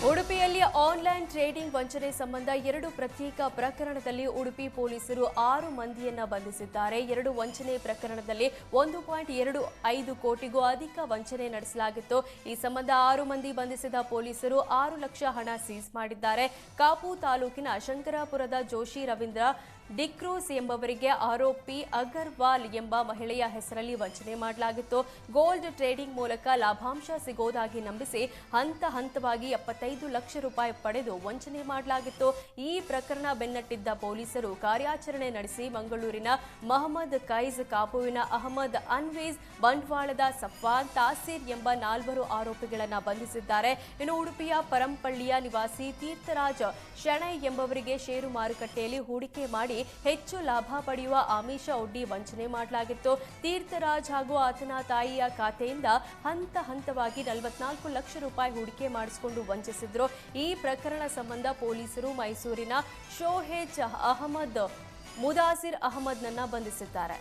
ಉಡುಪಿಯಲ್ಲಿ online trading ವಂಚನೆ ಸಂಬಂಧ 2 ಪ್ರತ್ಯೇಕ ಪ್ರಕರಣದಲ್ಲಿ ಉಡುಪಿ ಪೊಲೀಸರು 6 ಮಂದಿಯನ್ನ ಬಂಧಿಸಿದ್ದಾರೆ. 2 ವಂಚನೆ ಪ್ರಕರಣದಲ್ಲಿ 1.25 ಕೋಟಿಗೂ ಅಧಿಕ ವಂಚನೆ ನಡೆಸಲಾಗಿತ್ತು. ಈ ಸಂಬಂಧ 6 ಮಂದಿ ಬಂಧಿಸಿದ ಪೊಲೀಸರು 6 ಲಕ್ಷ ಹಣ ಸೀಸ್ ಮಾಡಿದ್ದಾರೆ. ಕಾಪು ತಾಲೂಕಿನ ಶಂಕರಾಪುರದ ಜೋಶಿ ರವೀಂದ್ರ ಡಿಕ್ರೂಸ್ ಎಂಬವರಿಗೆ ಆರೋಪಿ ಅಗರ್ವಾಲ್ ಎಂಬ ಮಹಿಳೆಯ ಹೆಸರಲ್ಲಿ ವಂಚನೆ ಮಾಡಲಾಗಿತ್ತು. ಗೋಲ್ಡ್ ಟ್ರೇಡಿಂಗ್ ಮೂಲಕ ಲಾಭಾಂಶ ಸಿಗೋದಾಗಿ ನಂಬಿಸಿ ಹಂತ ಹಂತವಾಗಿ 75 ಲಕ್ಷ ರೂಪಾಯಿ ಪಡೆದು ವಂಚನೆ ಮಾಡಲಾಗಿತ್ತು. ಈ ಪ್ರಕರಣ ಬೆನ್ನಟ್ಟಿದ್ದ ಪೊಲೀಸರು ಕಾರ್ಯಾಚರಣೆ ನಡೆಸಿ ಮಂಗಳೂರಿನ ಮಹಮ್ಮದ್ ಕೈಸ್, ಕಾಪುವಿನ ಅಹಮದ್ ಅನ್ವೀಸ್, ಬಂಟ್ವಾಳದ ಸಫಾನ್ ತಾಸೀರ್ ಎಂಬ 4 ಆರೋಪಿಗಳನ್ನು ಬಂಧಿಸಿದ್ದಾರೆ. ಇನ್ನು ಉಡುಪಿಯ ಪರಂಪಳ್ಳಿಯ ನಿವಾಸಿ ತೀರ್ಥರಾಜ್ ಶೆಣೈ ಎಂಬವರಿಗೆ ಷೇರು ಮಾರುಕಟ್ಟೆಯಲ್ಲಿ ಹೂಡಿಕೆ ಮಾಡಿ ಹೆಚ್ಚು ಲಾಭ ಪಡೆಯುವ ಆಮಿಷ ಒಡ್ಡಿ ವಂಚನೆ ಮಾಡಲಾಗಿತ್ತು. ತೀರ್ಥರಾಜ್ ಹಾಗೂ ಆತನ ತಾಯಿಯ ಖಾತೆಯಿಂದ ಹಂತ ಹಂತವಾಗಿ 44 ಲಕ್ಷ ರೂಪಾಯಿ ಹೂಡಿಕೆ ಮಾಡಿಸಿಕೊಂಡು ವಂಚಿಸಿದ್ರು. ಈ ಪ್ರಕರಣ ಸಂಬಂಧ ಪೊಲೀಸರು ಮೈಸೂರಿನ ಶೋಹೇಜ್ ಅಹಮದ್, ಮುದಾಸಿರ್ ಅಹಮದ್ನನ್ನ ಬಂಧಿಸಿದ್ದಾರೆ.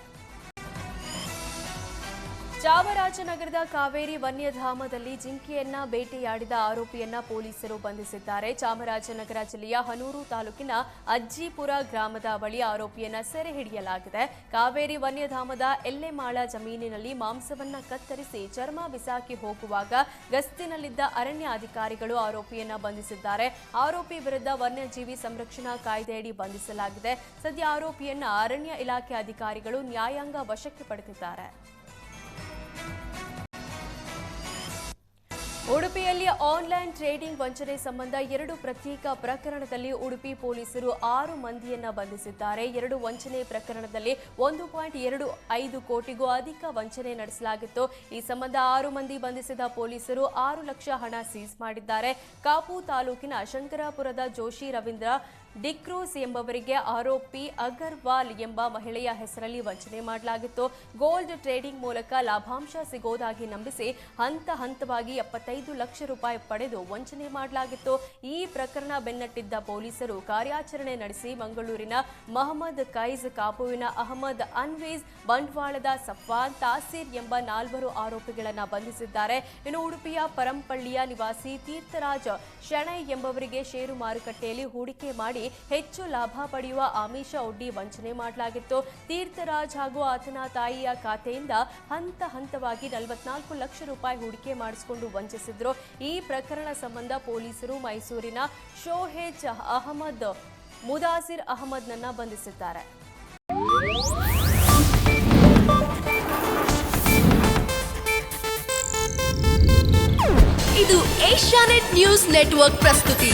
ಚಾಮರಾಜನಗರದ ಕಾವೇರಿ ವನ್ಯಧಾಮದಲ್ಲಿ ಜಿಂಕೆಯನ್ನ ಬೇಟೆಯಾಡಿದ ಆರೋಪಿಯನ್ನ ಪೊಲೀಸರು ಬಂಧಿಸಿದ್ದಾರೆ. ಚಾಮರಾಜನಗರ ಜಿಲ್ಲೆಯ ಹನೂರು ತಾಲೂಕಿನ ಅಜ್ಜಿಪುರ ಗ್ರಾಮದ ಬಳಿ ಆರೋಪಿಯನ್ನ ಸೆರೆ ಹಿಡಿಯಲಾಗಿದೆ. ಕಾವೇರಿ ವನ್ಯಧಾಮದ ಎಲ್ಲೆಮಾಳ ಜಮೀನಿನಲ್ಲಿ ಮಾಂಸವನ್ನ ಕತ್ತರಿಸಿ ಚರ್ಮ ಬಿಸಾಕಿ ಹೋಗುವಾಗ ಗಸ್ತಿನಲ್ಲಿದ್ದ ಅರಣ್ಯ ಅಧಿಕಾರಿಗಳು ಆರೋಪಿಯನ್ನ ಬಂಧಿಸಿದ್ದಾರೆ. ಆರೋಪಿ ವಿರುದ್ಧ ವನ್ಯಜೀವಿ ಸಂರಕ್ಷಣಾ ಕಾಯ್ದೆಯಡಿ ಬಂಧಿಸಲಾಗಿದೆ. ಸದ್ಯ ಆರೋಪಿಯನ್ನ ಅರಣ್ಯ ಇಲಾಖೆ ಅಧಿಕಾರಿಗಳು ನ್ಯಾಯಾಂಗ ವಶಕ್ಕೆ ಪಡೆದಿದ್ದಾರೆ. ಉಡುಪಿಯಲ್ಲಿ ಆನ್ಲೈನ್ ಟ್ರೇಡಿಂಗ್ ವಂಚನೆ ಸಂಬಂಧ 2 ಪ್ರತ್ಯೇಕ ಪ್ರಕರಣದಲ್ಲಿ ಉಡುಪಿ ಪೊಲೀಸರು 6 ಮಂದಿಯನ್ನ ಬಂಧಿಸಿದ್ದಾರೆ. 2 ವಂಚನೆ ಪ್ರಕರಣದಲ್ಲಿ 1.25 ಕೋಟಿಗೂ ಅಧಿಕ ವಂಚನೆ ನಡೆಸಲಾಗಿತ್ತು. ಈ ಸಂಬಂಧ 6 ಮಂದಿ ಬಂಧಿಸಿದ ಪೊಲೀಸರು 6 ಲಕ್ಷ ಹಣ ಸೀಸ್ ಮಾಡಿದ್ದಾರೆ. ಕಾಪು ತಾಲೂಕಿನ ಶಂಕರಾಪುರದ ಜೋಶಿ ರವೀಂದ್ರ ಡಿಕ್ರೂಸ್ ಎಂಬವರಿಗೆ ಆರೋಪಿ ಅಗರ್ವಾಲ್ ಎಂಬ ಮಹಿಳೆಯ ಹೆಸರಲ್ಲಿ ವಂಚನೆ ಮಾಡಲಾಗಿತ್ತು. ಗೋಲ್ಡ್ ಟ್ರೇಡಿಂಗ್ ಮೂಲಕ ಲಾಭಾಂಶ ಸಿಗೋದಾಗಿ ನಂಬಿಸಿ ಹಂತ ಹಂತವಾಗಿ 75 ಲಕ್ಷ ರೂಪಾಯಿ ಪಡೆದು ವಂಚನೆ ಮಾಡಲಾಗಿತ್ತು. ಈ ಪ್ರಕರಣ ಬೆನ್ನಟ್ಟಿದ್ದ ಪೊಲೀಸರು ಕಾರ್ಯಾಚರಣೆ ನಡೆಸಿ ಮಂಗಳೂರಿನ ಮಹಮ್ಮದ್ ಕೈಸ್, ಕಾಪುವಿನ ಅಹಮದ್ ಅನ್ವೀಸ್, ಬಂಟ್ವಾಳದ ಸಫಾನ್ ತಾಸೀರ್ ಎಂಬ 4 ಆರೋಪಿಗಳನ್ನು ಬಂಧಿಸಿದ್ದಾರೆ. ಇನ್ನು ಉಡುಪಿಯ ಪರಂಪಳ್ಳಿಯ ನಿವಾಸಿ ತೀರ್ಥರಾಜ್ ಶೆಣೈ ಎಂಬವರಿಗೆ ಷೇರು ಮಾರುಕಟ್ಟೆಯಲ್ಲಿ ಹೂಡಿಕೆ ಮಾಡಿ ಹೆಚ್ಚು ಲಾಭ ಪಡೆಯುವ ಆಮಿಷ ಒಡ್ಡಿ ವಂಚನೆ ಮಾಡಲಾಗಿತ್ತು. ತೀರ್ಥರಾಜ್ ಹಾಗೂ ಆತನ ತಾಯಿಯ ಖಾತೆಯಿಂದ ಹಂತ ಹಂತವಾಗಿ 44 ಲಕ್ಷ ರೂಪಾಯಿ ಹೂಡಿಕೆ ಮಾಡಿಸಿಕೊಂಡು ವಂಚಿಸಿದ್ರು. ಈ ಪ್ರಕರಣ ಸಂಬಂಧ ಪೊಲೀಸರು ಮೈಸೂರಿನ ಶೋಹೇಜ್ ಅಹಮದ್, ಮುದಾಸಿರ್ ಅಹಮದ್ನನ್ನ ಬಂಧಿಸಿದ್ದಾರೆ. ಇದು ಏಷ್ಯಾನೆಟ್ ನ್ಯೂಸ್ ನೆಟ್ವರ್ಕ್ ಪ್ರಸ್ತುತಿ.